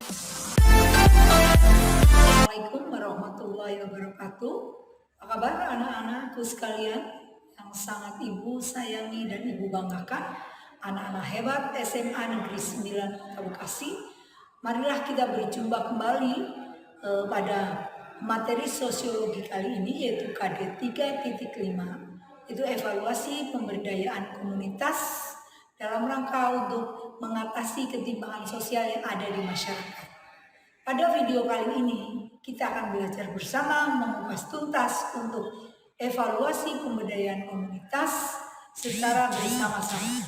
Assalamualaikum warahmatullahi wabarakatuh. Apa kabar anak-anakku sekalian yang sangat ibu sayangi dan ibu banggakan, anak-anak hebat SMA Negeri 9 Kota Bekasi. Marilah kita berjumpa kembali pada materi sosiologi kali ini, yaitu KD 3.5, itu evaluasi pemberdayaan komunitas dalam rangka untuk mengatasi ketimpangan sosial yang ada di masyarakat. Pada video kali ini, kita akan belajar bersama mengupas tuntas untuk evaluasi pemberdayaan komunitas secara bersama-sama.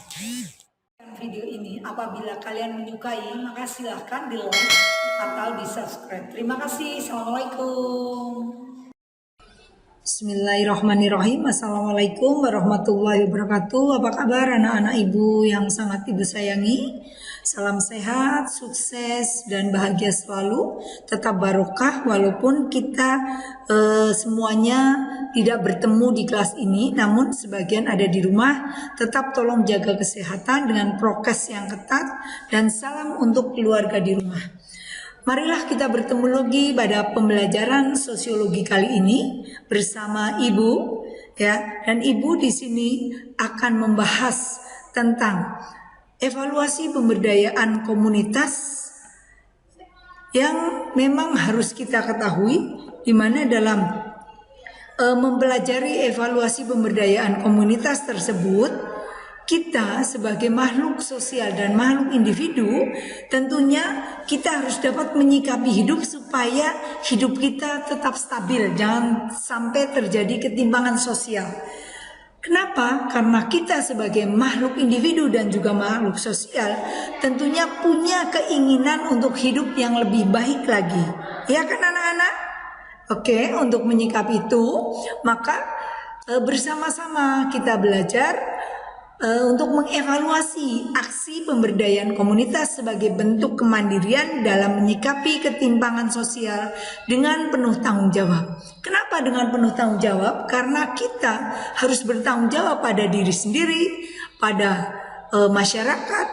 Video ini, apabila kalian menyukai, maka silahkan di like atau di subscribe. Terima kasih. Assalamualaikum. Bismillahirrahmanirrahim. Assalamualaikum warahmatullahi wabarakatuh. Apa kabar anak-anak ibu yang sangat ibu sayangi? Salam sehat, sukses, dan bahagia selalu. Tetap barokah walaupun kita semuanya tidak bertemu di kelas ini, namun sebagian ada di rumah. Tetap tolong jaga kesehatan dengan prokes yang ketat, dan salam untuk keluarga di rumah. Marilah kita bertemu lagi pada pembelajaran sosiologi kali ini bersama Ibu, ya. Dan Ibu di sini akan membahas tentang evaluasi pemberdayaan komunitas yang memang harus kita ketahui, di mana dalam mempelajari evaluasi pemberdayaan komunitas tersebut, kita sebagai makhluk sosial dan makhluk individu, tentunya kita harus dapat menyikapi hidup supaya hidup kita tetap stabil, jangan sampai terjadi ketimpangan sosial. Kenapa? Karena kita sebagai makhluk individu dan juga makhluk sosial tentunya punya keinginan untuk hidup yang lebih baik lagi. Ya kan anak-anak? Oke, untuk menyikapi itu, maka bersama-sama kita belajar untuk mengevaluasi aksi pemberdayaan komunitas sebagai bentuk kemandirian dalam menyikapi ketimpangan sosial dengan penuh tanggung jawab. Kenapa dengan penuh tanggung jawab? Karena kita harus bertanggung jawab pada diri sendiri, pada masyarakat,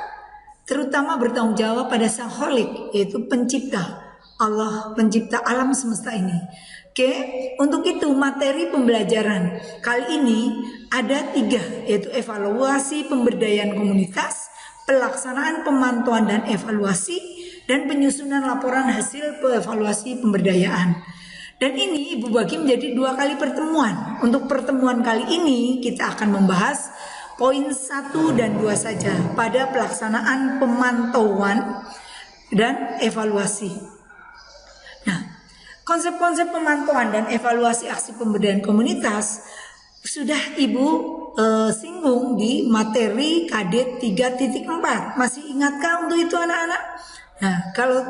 terutama bertanggung jawab pada Sang Kholik, yaitu pencipta, Allah, pencipta alam semesta ini. Oke, untuk itu materi pembelajaran kali ini ada 3, yaitu evaluasi pemberdayaan komunitas, pelaksanaan pemantauan dan evaluasi, dan penyusunan laporan hasil evaluasi pemberdayaan. Dan ini Ibu bagi menjadi 2 kali pertemuan. Untuk pertemuan kali ini kita akan membahas poin 1 dan 2 saja pada pelaksanaan pemantauan dan evaluasi. Nah, konsep-konsep pemantauan dan evaluasi aksi pemberdayaan komunitas sudah Ibu singgung di materi KD 3.4. Masih ingatkah untuk itu anak-anak? Nah, kalau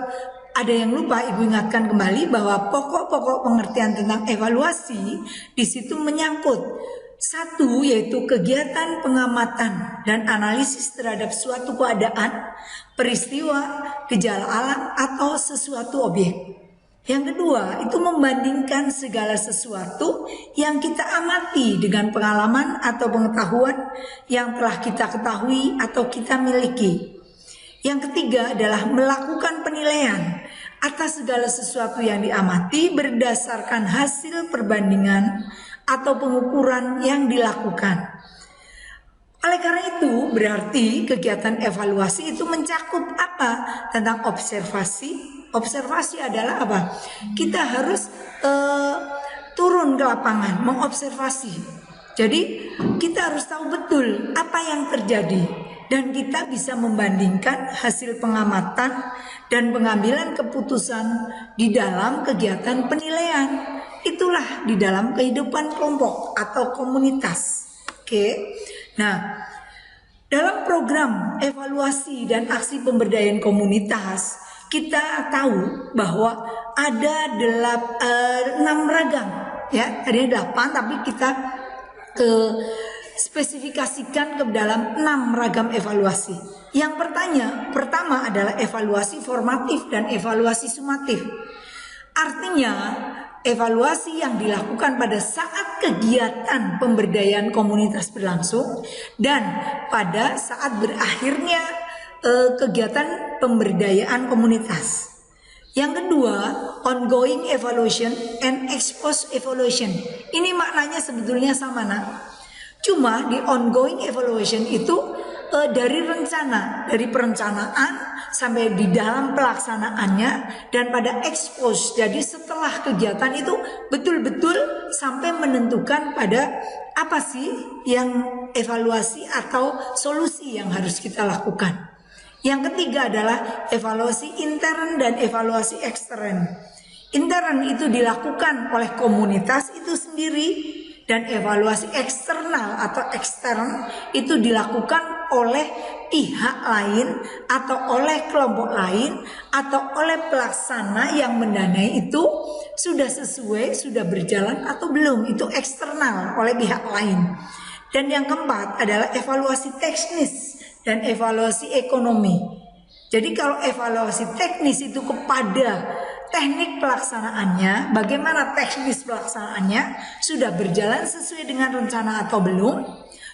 ada yang lupa, Ibu ingatkan kembali bahwa pokok-pokok pengertian tentang evaluasi di situ menyangkut 1, yaitu kegiatan pengamatan dan analisis terhadap suatu keadaan, peristiwa, gejala alam, atau sesuatu objek. Yang kedua, itu membandingkan segala sesuatu yang kita amati dengan pengalaman atau pengetahuan yang telah kita ketahui atau kita miliki. Yang ketiga adalah melakukan penilaian atas segala sesuatu yang diamati berdasarkan hasil perbandingan atau pengukuran yang dilakukan. Oleh karena itu, berarti kegiatan evaluasi itu mencakup apa? Tentang observasi. Observasi adalah apa? Kita harus turun ke lapangan, mengobservasi. Jadi kita harus tahu betul apa yang terjadi, dan kita bisa membandingkan hasil pengamatan dan pengambilan keputusan di dalam kegiatan penilaian. Itulah di dalam kehidupan kelompok atau komunitas. Oke. Nah, dalam program evaluasi dan aksi pemberdayaan komunitas, kita tahu bahwa ada 6 ragam, ya, tadinya 8 tapi kita spesifikasikan ke dalam 6 ragam evaluasi. Yang pertama adalah evaluasi formatif dan evaluasi sumatif. Artinya evaluasi yang dilakukan pada saat kegiatan pemberdayaan komunitas berlangsung dan pada saat berakhirnya kegiatan pemberdayaan komunitas. Yang kedua, ongoing evaluation and ex post evaluation. Ini maknanya sebetulnya sama, nak. Cuma di ongoing evaluation itu dari rencana, dari perencanaan sampai di dalam pelaksanaannya, dan pada expose. Jadi setelah kegiatan itu betul-betul sampai menentukan pada apa sih yang evaluasi atau solusi yang harus kita lakukan. Yang ketiga adalah evaluasi intern dan evaluasi ekstern. Intern itu dilakukan oleh komunitas itu sendiri, dan evaluasi eksternal atau ekstern itu dilakukan oleh pihak lain atau oleh kelompok lain atau oleh pelaksana yang mendanai itu sudah sesuai, sudah berjalan atau belum, itu eksternal oleh pihak lain. Dan yang keempat adalah evaluasi teknis dan evaluasi ekonomi. Jadi kalau evaluasi teknis itu kepada teknik pelaksanaannya, bagaimana teknis pelaksanaannya, sudah berjalan sesuai dengan rencana atau belum,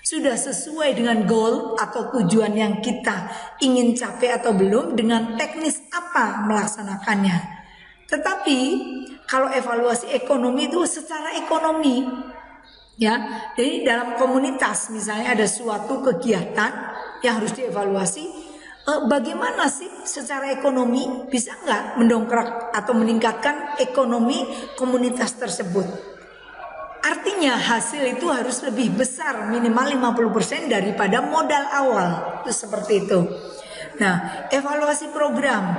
sudah sesuai dengan goal atau tujuan yang kita ingin capai atau belum, dengan teknis apa melaksanakannya. Tetapi kalau evaluasi ekonomi itu secara ekonomi, ya, jadi dalam komunitas misalnya ada suatu kegiatan yang harus dievaluasi, bagaimana sih secara ekonomi bisa nggak mendongkrak atau meningkatkan ekonomi komunitas tersebut. Artinya hasil itu harus lebih besar, minimal 50% daripada modal awal, itu seperti itu. Nah, evaluasi program,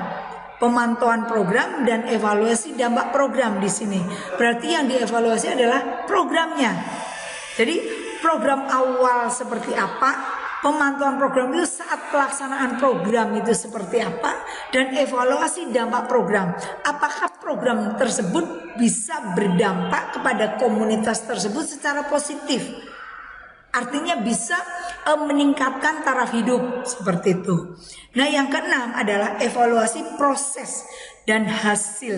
pemantauan program dan evaluasi dampak program di sini. Berarti yang dievaluasi adalah programnya. Jadi program awal seperti apa, pemantauan program itu saat pelaksanaan program itu seperti apa, dan evaluasi dampak program. Apakah program tersebut bisa berdampak kepada komunitas tersebut secara positif? Artinya bisa meningkatkan taraf hidup, seperti itu. Nah, yang keenam adalah evaluasi proses dan hasil.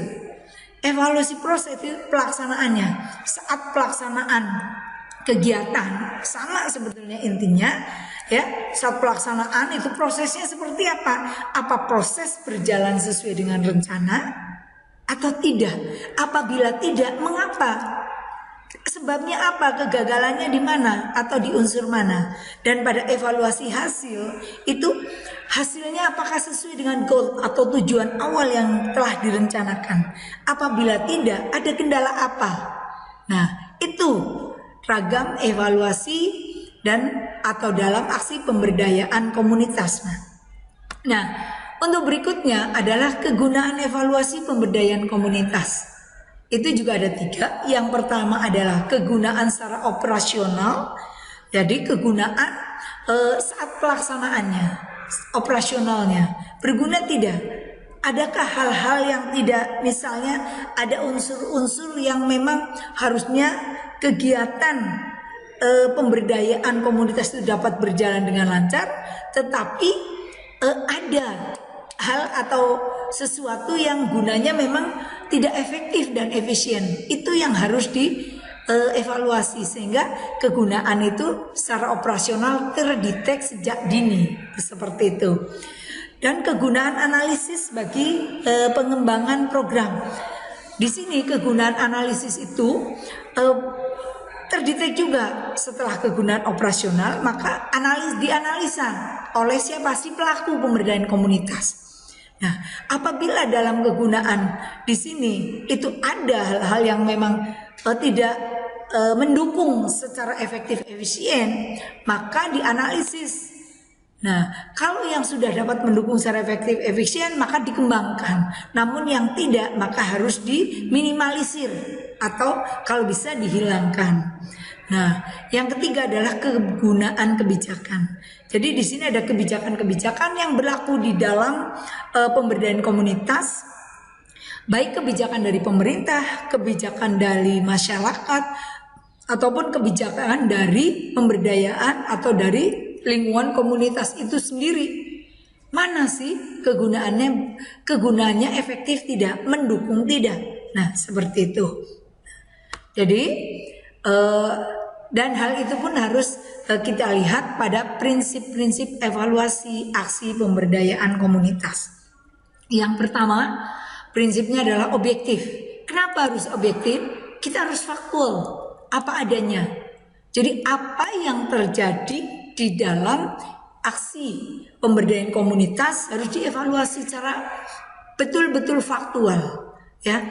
Evaluasi proses itu pelaksanaannya. Saat pelaksanaan kegiatan sama sebetulnya intinya, ya, saat pelaksanaan itu prosesnya seperti apa? Apa proses berjalan sesuai dengan rencana atau tidak? Apabila tidak, mengapa? Sebabnya apa? Kegagalannya di mana atau di unsur mana? Dan pada evaluasi hasil itu, hasilnya apakah sesuai dengan goal atau tujuan awal yang telah direncanakan? Apabila tidak, ada kendala apa? Nah, itu ragam evaluasi dan atau dalam aksi pemberdayaan komunitas. Nah, untuk berikutnya adalah kegunaan evaluasi pemberdayaan komunitas. Itu juga ada 3. Yang pertama adalah kegunaan secara operasional. Jadi kegunaan saat pelaksanaannya, operasionalnya berguna tidak? Adakah hal-hal yang tidak, misalnya ada unsur-unsur yang memang harusnya kegiatan pemberdayaan komunitas itu dapat berjalan dengan lancar, tetapi ada hal atau sesuatu yang gunanya memang tidak efektif dan efisien. Itu yang harus dievaluasi sehingga kegunaan itu secara operasional terdeteksi sejak dini, seperti itu. Dan kegunaan analisis bagi pengembangan program. Di sini kegunaan analisis itu terdetek juga setelah kegunaan operasional, maka dianalisa oleh siapa sih pelaku pemberdayaan komunitas. Nah, apabila dalam kegunaan di sini itu ada hal-hal yang memang tidak mendukung secara efektif efisien, maka dianalisis. Nah, kalau yang sudah dapat mendukung secara efektif efisien maka dikembangkan. Namun yang tidak maka harus diminimalisir atau kalau bisa dihilangkan. Nah, yang ketiga adalah kegunaan kebijakan. Jadi di sini ada kebijakan-kebijakan yang berlaku di dalam pemberdayaan komunitas, baik kebijakan dari pemerintah, kebijakan dari masyarakat, ataupun kebijakan dari pemberdayaan atau dari lingkungan komunitas itu sendiri. Mana sih kegunaannya efektif tidak, mendukung tidak. Nah, seperti itu. Jadi dan hal itu pun harus kita lihat pada prinsip-prinsip evaluasi aksi pemberdayaan komunitas. Yang pertama, prinsipnya adalah objektif. Kenapa harus objektif? Kita harus faktual, apa adanya. Jadi apa yang terjadi di dalam aksi pemberdayaan komunitas harus dievaluasi secara betul-betul faktual, ya.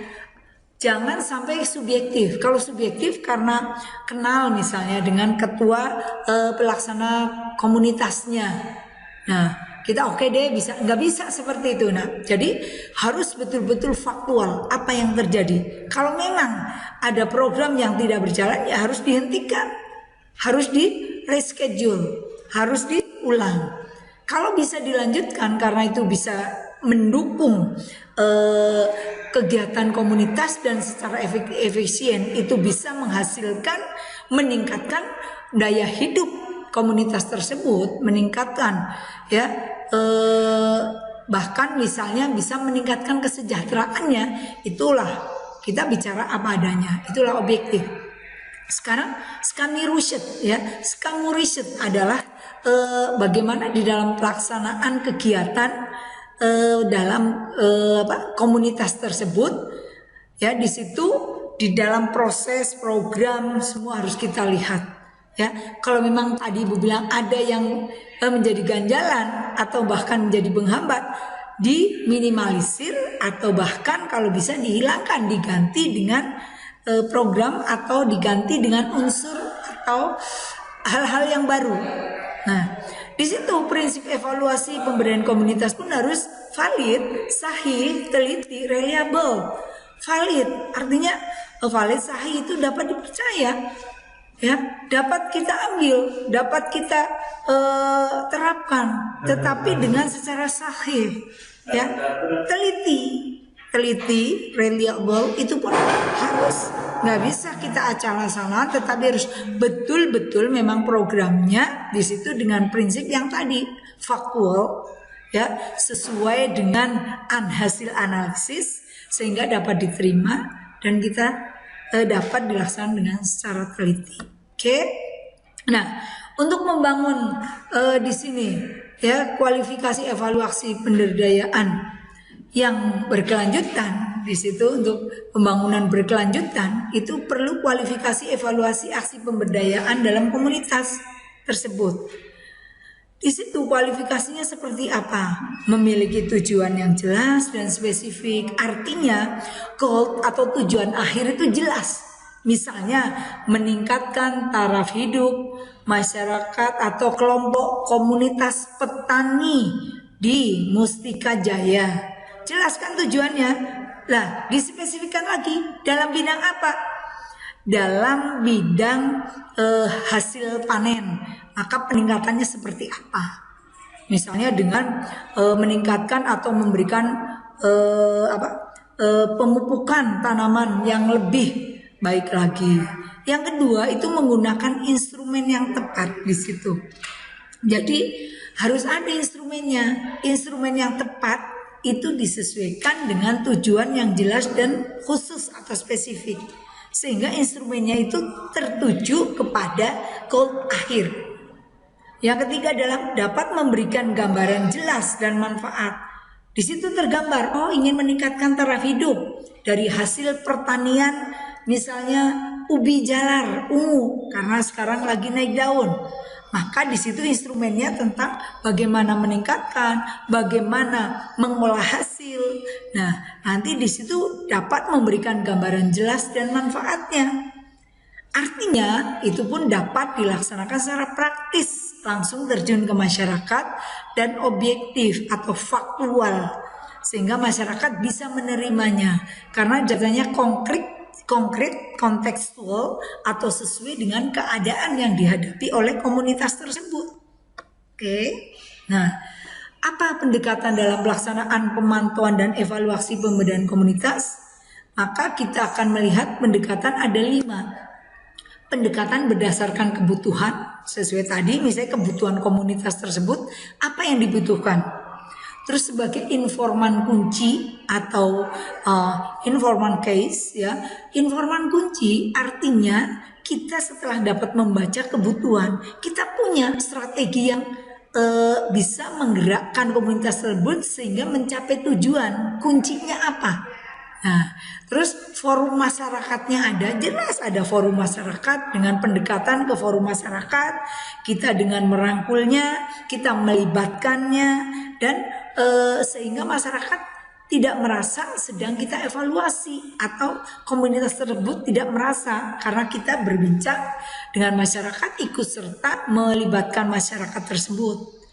Jangan sampai subjektif. Kalau subjektif karena kenal misalnya dengan ketua pelaksana komunitasnya. Nah, kita oke deh, bisa, nggak bisa seperti itu. Nah, jadi harus betul-betul faktual apa yang terjadi. Kalau memang ada program yang tidak berjalan, ya harus dihentikan, harus di reschedule, harus diulang. Kalau bisa dilanjutkan karena itu bisa mendukung kegiatan komunitas dan secara efisien itu bisa menghasilkan, meningkatkan daya hidup komunitas tersebut, meningkatkan, ya, bahkan misalnya bisa meningkatkan kesejahteraannya, itulah kita bicara apa adanya, itulah objektif. Sekarang Skamurishet, ya, Skamurishet adalah bagaimana di dalam pelaksanaan kegiatan dalam komunitas tersebut, ya, di situ di dalam proses program semua harus kita lihat, ya. Kalau memang tadi Ibu bilang ada yang menjadi ganjalan atau bahkan menjadi penghambat, diminimalisir atau bahkan kalau bisa dihilangkan, diganti dengan program atau diganti dengan unsur atau hal-hal yang baru. Nah, di situ prinsip evaluasi pemberdayaan komunitas pun harus valid, sahih, teliti, reliable. Valid artinya valid, sahih itu dapat dipercaya, ya, dapat kita ambil, dapat kita terapkan, tetapi dengan secara sahih, ya, teliti, reliable itu pun harus, nggak bisa kita acak-acalan, tetapi harus betul-betul memang programnya di situ dengan prinsip yang tadi faktual, ya, sesuai dengan hasil analisis sehingga dapat diterima dan kita dapat dilaksanakan dengan secara teliti. Oke. Nah, untuk membangun di sini, ya, kualifikasi evaluasi pemberdayaan yang berkelanjutan, di situ untuk pembangunan berkelanjutan itu perlu kualifikasi evaluasi aksi pemberdayaan dalam komunitas tersebut. Di situ kualifikasinya seperti apa? Memiliki tujuan yang jelas dan spesifik. Artinya goal atau tujuan akhir itu jelas. Misalnya meningkatkan taraf hidup masyarakat atau kelompok komunitas petani di Mustika Jaya. Jelaskan tujuannya. Lah, dispesifikkan lagi dalam bidang apa? Dalam bidang hasil panen. Maka peningkatannya seperti apa? Misalnya dengan meningkatkan atau memberikan pemupukan tanaman yang lebih baik lagi. Yang kedua itu menggunakan instrumen yang tepat di situ. Jadi harus ada instrumennya. Instrumen yang tepat itu disesuaikan dengan tujuan yang jelas dan khusus atau spesifik, sehingga instrumennya itu tertuju kepada goal akhir. Yang ketiga adalah dapat memberikan gambaran jelas dan manfaat. Di situ tergambar, oh, ingin meningkatkan taraf hidup dari hasil pertanian, misalnya ubi jalar ungu karena sekarang lagi naik daun. Maka di situ instrumennya tentang bagaimana meningkatkan, bagaimana mengolah hasil. Nah, nanti di situ dapat memberikan gambaran jelas dan manfaatnya. Artinya itu pun dapat dilaksanakan secara praktis, langsung terjun ke masyarakat dan objektif atau faktual, sehingga masyarakat bisa menerimanya karena datanya konkret, kontekstual atau sesuai dengan keadaan yang dihadapi oleh komunitas tersebut. Oke. Nah, apa pendekatan dalam pelaksanaan pemantauan dan evaluasi pemberdayaan komunitas? Maka kita akan melihat pendekatan ada 5. Pendekatan berdasarkan kebutuhan, sesuai tadi misalnya kebutuhan komunitas tersebut, apa yang dibutuhkan. Terus sebagai informan kunci atau informan case, ya, informan kunci artinya kita setelah dapat membaca kebutuhan, kita punya strategi yang bisa menggerakkan komunitas tersebut sehingga mencapai tujuan. Kuncinya apa? Nah, terus forum masyarakatnya ada, jelas ada forum masyarakat dengan pendekatan ke forum masyarakat, kita dengan merangkulnya, kita melibatkannya, dan sehingga masyarakat tidak merasa sedang kita evaluasi atau komunitas tersebut tidak merasa karena kita berbincang dengan masyarakat, ikut serta melibatkan masyarakat tersebut.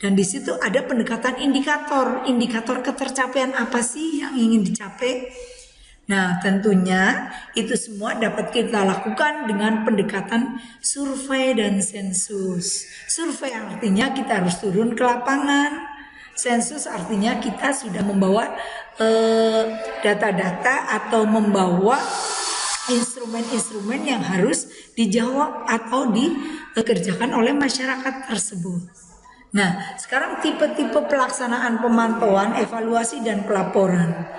Dan di situ ada pendekatan indikator ketercapaian apa sih yang ingin dicapai. Nah, tentunya itu semua dapat kita lakukan dengan pendekatan survei dan sensus. Survei artinya kita harus turun ke lapangan. Sensus artinya kita sudah membawa data-data atau membawa instrumen-instrumen yang harus dijawab atau dikerjakan oleh masyarakat tersebut. Nah, sekarang tipe-tipe pelaksanaan pemantauan, evaluasi, dan pelaporan.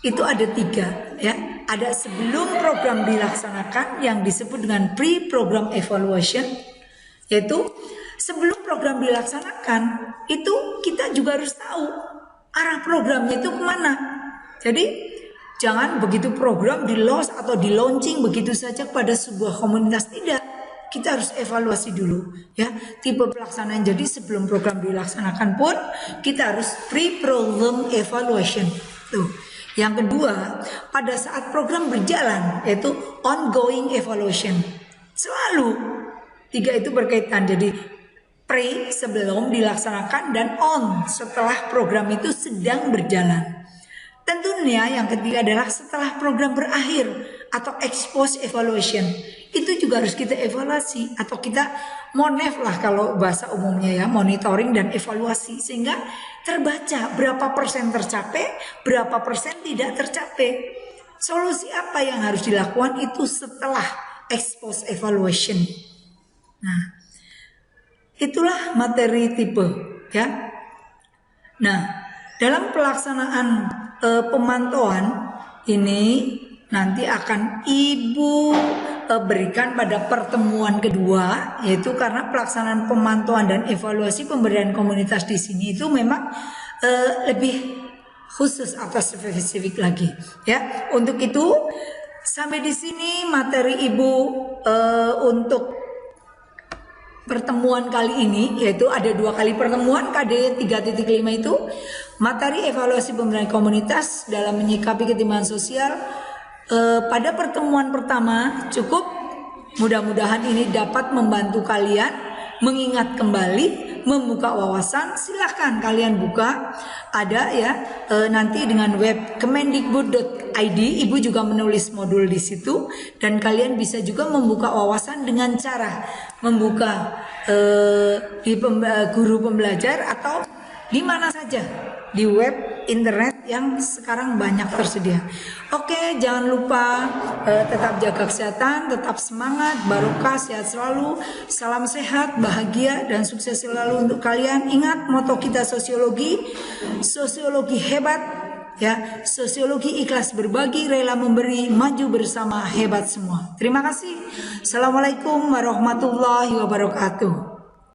Itu ada 3 ya. Ada sebelum program dilaksanakan yang disebut dengan pre-program evaluation, yaitu sebelum program dilaksanakan itu kita juga harus tahu arah programnya itu kemana. Jadi jangan begitu program di launch atau di launching begitu saja pada sebuah komunitas, tidak. Kita harus evaluasi dulu ya tipe pelaksanaan. Jadi sebelum program dilaksanakan pun kita harus pre-program evaluation. Tuh. Yang kedua, pada saat program berjalan yaitu ongoing evaluation. Selalu 3 itu berkaitan. Jadi pre sebelum dilaksanakan dan on setelah program itu sedang berjalan. Tentunya yang ketiga adalah setelah program berakhir atau ex post evaluation. Itu juga harus kita evaluasi atau kita monef lah kalau bahasa umumnya ya, monitoring dan evaluasi sehingga terbaca berapa persen tercapai, berapa persen tidak tercapai. Solusi apa yang harus dilakukan itu setelah ex post evaluation. Nah, itulah materi tipe ya. Nah, dalam pelaksanaan pemantauan ini nanti akan Ibu berikan pada pertemuan kedua, yaitu karena pelaksanaan pemantauan dan evaluasi pemberdayaan komunitas di sini itu memang lebih khusus atau spesifik lagi ya. Untuk itu sampai di sini materi Ibu untuk pertemuan kali ini, yaitu ada 2 kali pertemuan KD 3.5 itu materi evaluasi pemberdayaan komunitas dalam menyikapi ketimpangan sosial. Pada pertemuan pertama cukup, mudah-mudahan ini dapat membantu kalian mengingat kembali, membuka wawasan. Silahkan kalian buka, ada ya nanti dengan web kemendikbud.id. Ibu juga menulis modul di situ dan kalian bisa juga membuka wawasan dengan cara membuka di guru pembelajar atau di mana saja di web internet yang sekarang banyak tersedia. Oke, jangan lupa tetap jaga kesehatan, tetap semangat, barokah, sehat selalu, salam sehat, bahagia dan sukses selalu untuk kalian. Ingat moto kita sosiologi hebat ya, sosiologi ikhlas berbagi, rela memberi, maju bersama, hebat semua. Terima kasih. Assalamualaikum warahmatullahi wabarakatuh.